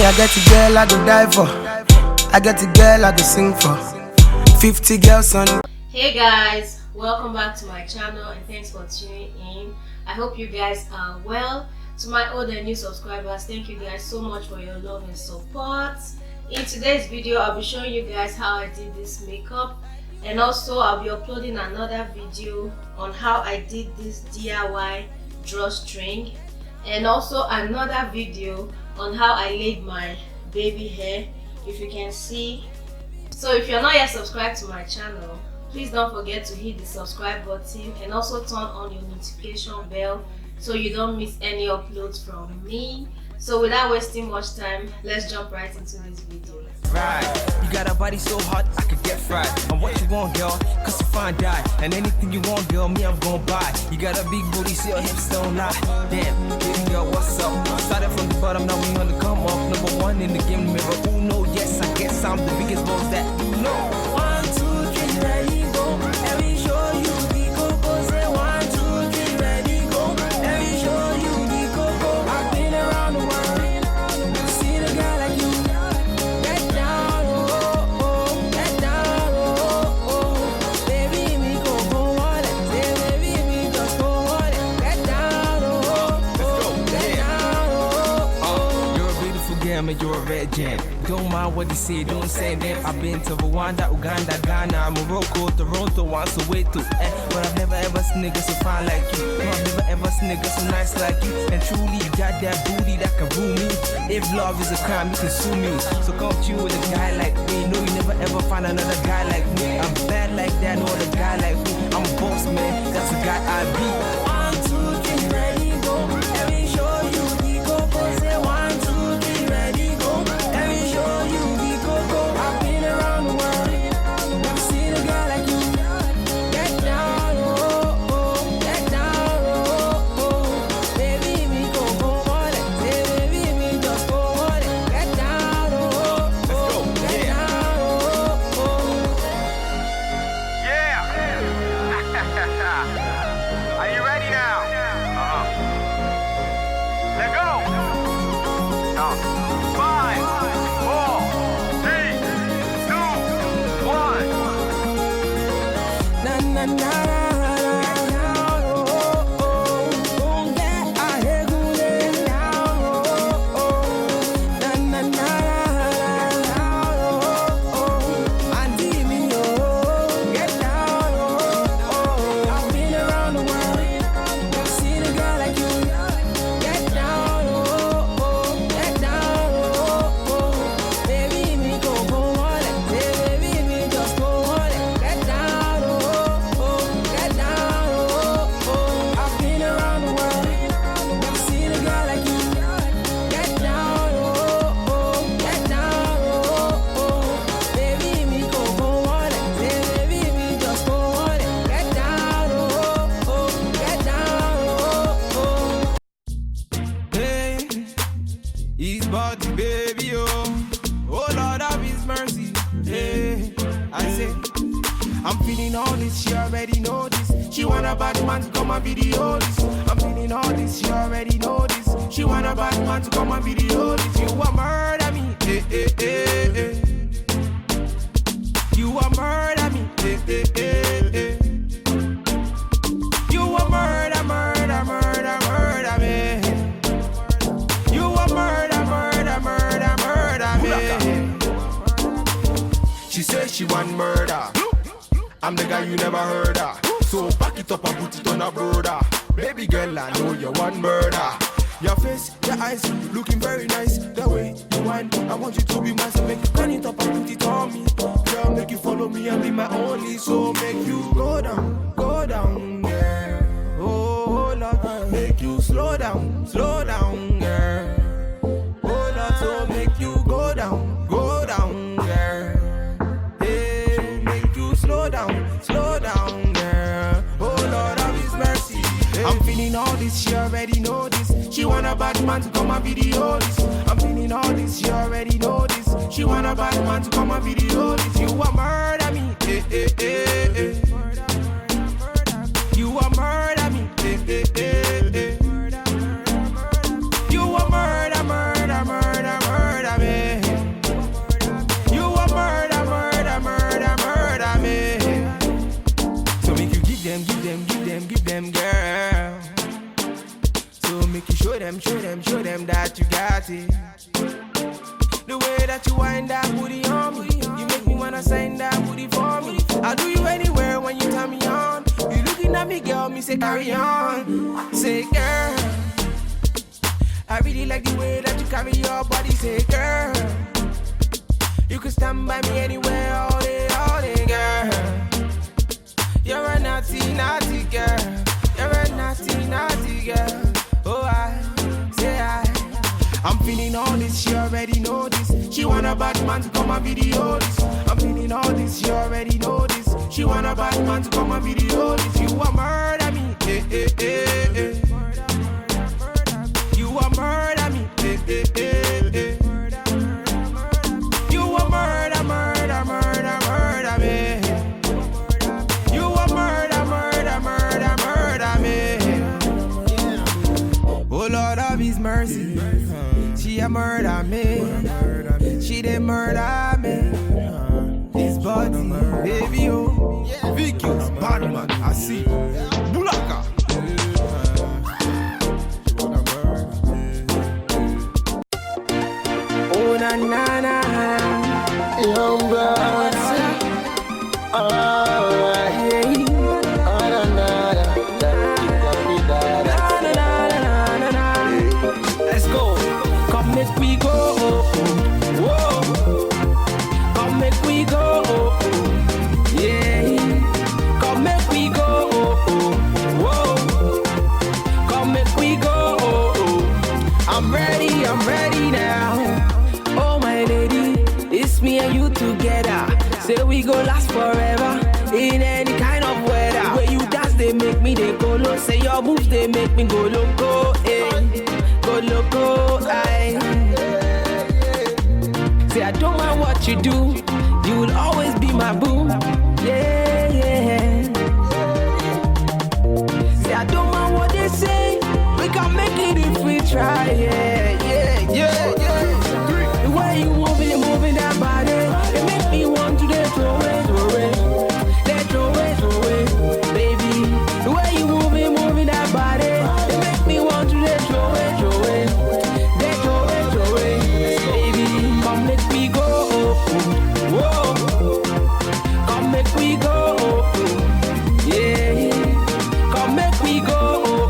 Me, I get a girl I go die for. I get a girl I go sing for. 50 girls on. Hey guys, welcome back to my channel and thanks for tuning in. I hope you guys are well. To my old and new subscribers, thank you guys so much for your love and support. In today's video, I'll be showing you guys how I did this makeup, and also I'll be uploading another video on how I did this DIY drawstring, and also another video on how I laid my baby hair, if you can see. So if you're not yet subscribed to my channel, please don't forget to hit the subscribe button and also turn on your notification bell so you don't miss any uploads from me. So without wasting much time, let's jump right into this video. Right, you got a body so hot I could get fried. And what you want, girl, cause you find die. And anything you want, girl, me I'm gonna buy. You got a big booty, see your hips don't lie. Damn, baby girl, what's up? Started from the bottom, now we on the come up. Number one in the game, mirror. Who know? Yes, I guess I'm the biggest boss that you know. 1, 2, 3, ready, go. Let me show you the coco. Say 1, 2, 3, ready, go. Let me show you the coco. I've been around the world, never seen a guy like you. Get down, oh, oh, get down, oh, oh. Baby, me coco wallet. Say, baby, me just go wallet. Get down, oh, oh, get down, oh, oh. You're a beautiful girl, man, you're a red gem. Don't mind what they say, don't say them. I've been to Rwanda, Uganda, Ghana, Morocco, Toronto, once away to but I've never ever seen niggas so fine like you. No, I've never ever seen niggas so nice like you. And truly, you got that booty that can rule me. If love is a crime, you can sue me. So come to you with a guy like me. No, you never ever find another guy like me. I'm bad like that, no other guy like me. I'm a boss man, that's the guy I be. 1, 2, 3, ready, go. Let me show you the coco. Say 1, 2, 3, ready, go. Let me show you the coco. I've been around the world, never seen a guy like you. Get down, oh, oh, get down, oh, oh. Baby, me coco wallet. Say, baby, me just go wallet. Get down, oh, oh, get down, oh, oh. Yeah! Are you ready now? Let's go! 5, 4, 3, 2, 1. Na na na. His body, baby, oh Lord of His mercy, hey. I say, I'm feeling all this, she already know this. She want a bad man to come and video this. I'm feeling all this, she already know this. She want a bad man to come and video this. You a murder me, eh, eh, eh, eh. You a murder me, eh, eh, eh, eh. You a murder, murder, murder, murder me. You a murder, murder, murder, murder me. She says she want murder. I'm the guy you never heard of. So back it up and put it on a brother. Baby girl, I know you want murder. Your face, your eyes, looking very nice. The way you whine, I want you to be mine. So make you turn it up and put it on me. Girl, make you follow me and be my only. So make you go down, girl. Oh Lord, make you slow down, girl. Oh Lord, so make you go down, girl. Hey, make you slow down, girl. Oh Lord of His mercy. Hey. I'm feeling all this, she already know this. She want a bad man to come and video this. I'm feeling all this, she already know this. She want a bad man to come and video this. You a murder me, eh, eh, eh, eh. You a murder me, eh, eh, eh, eh. You a murder, murder, murder, murder karate. The way that you wind that booty on me, you make me wanna sign that booty for me. I'll do you anywhere when you turn me on. You looking at me, girl, me say carry on. Say girl, I really like the way that you carry your body. Say girl, you can stand by me anywhere all day, girl. You're a naughty, naughty girl. You're a naughty, naughty girl. Oh, I'm feeling all this, she already know this. She want a bad man to come and video this. I'm feeling all this, she already know this. She want a bad man to come and video this. You a murder me, eh, eh, eh, eh. You a murder me, eh, eh, eh, eh. You a murder, murder, murder, murder me. You a murder, murder, murder, murder me. Oh Lord of His mercy, she a murder me. She did murder me. This body, baby, oh. Vicus, bad man, I see. Bulaka. Oh na na na, Young brothers, alright. Let's go. Come make we go. Whoa. Come make we go. Yeah. Come make we go. Whoa. Come make we go. I'm ready now. Oh my lady, it's me and you together. Say we go last forever in any kind of weather. The way you dance, they make me they go low. Say your moves, they make me go loco. Go loco, aye. Say I don't mind what you do, you will always be my boo. Yeah, yeah. Say I don't mind what they say, we can make it if we try. Yeah, yeah, yeah, yeah. The way you moving that body, it make me want to throw it, baby. The way you moving that body, it make me want to throw it, baby. Come make we go, whoa. Come make we go, yeah. Come make we go,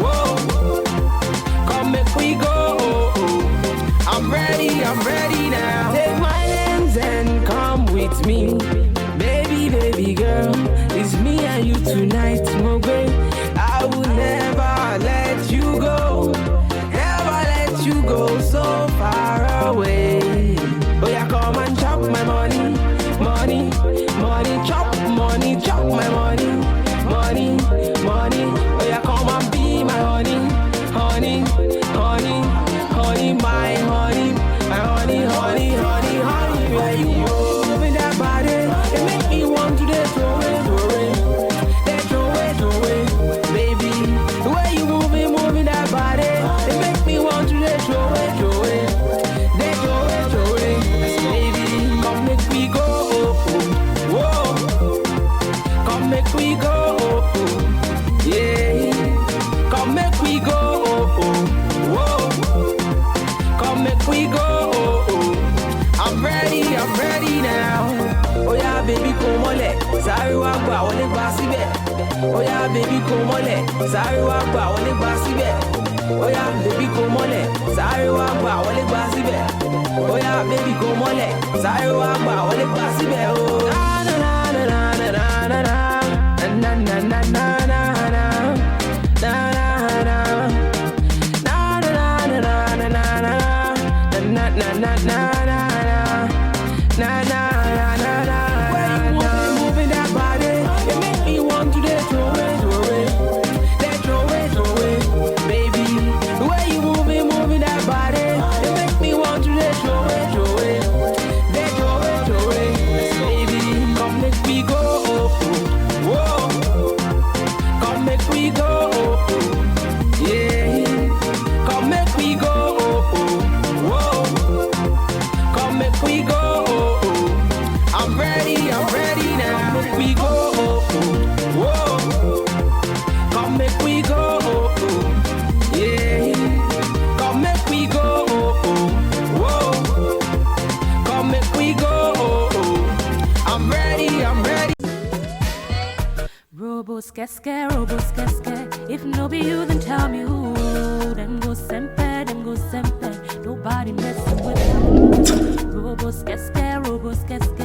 whoa. Come make we go. I'm ready now. Take my hands and come with me, baby girl. It's me and you tonight, Mogwe. I will never let you go, so far away. Oh yeah, come and chop my money, chop my money. Oh yeah, come and be my honey, my honey. Where you moving that body, it make me want to throw it, baby. The way you moving that body, it make me want to throw it, baby. Come make we go, whoa. Come make we go, yeah. Come make we go, whoa. Come make we go. I'm ready now. Oh yeah, baby, come on, sorry, I want to pass it. Oh yeah, baby, come on, sorry, I want to pass it. Oh yeah, baby, come on, sorry, I want to pass it. Oh yeah, baby, come on, sorry, I want to pass it. Oh na na na na na na na na na na moving that body, it make me want to throw it, baby. The way you moving that body, it make me want to throw it, baby. Come make we go, whoa. Come make we go, yeah. Come make we go, whoa. skeske, robo skeske. If no be you, then tell me who. Them go sempe. Nobody messing with them. Robo skeske, robo skeske.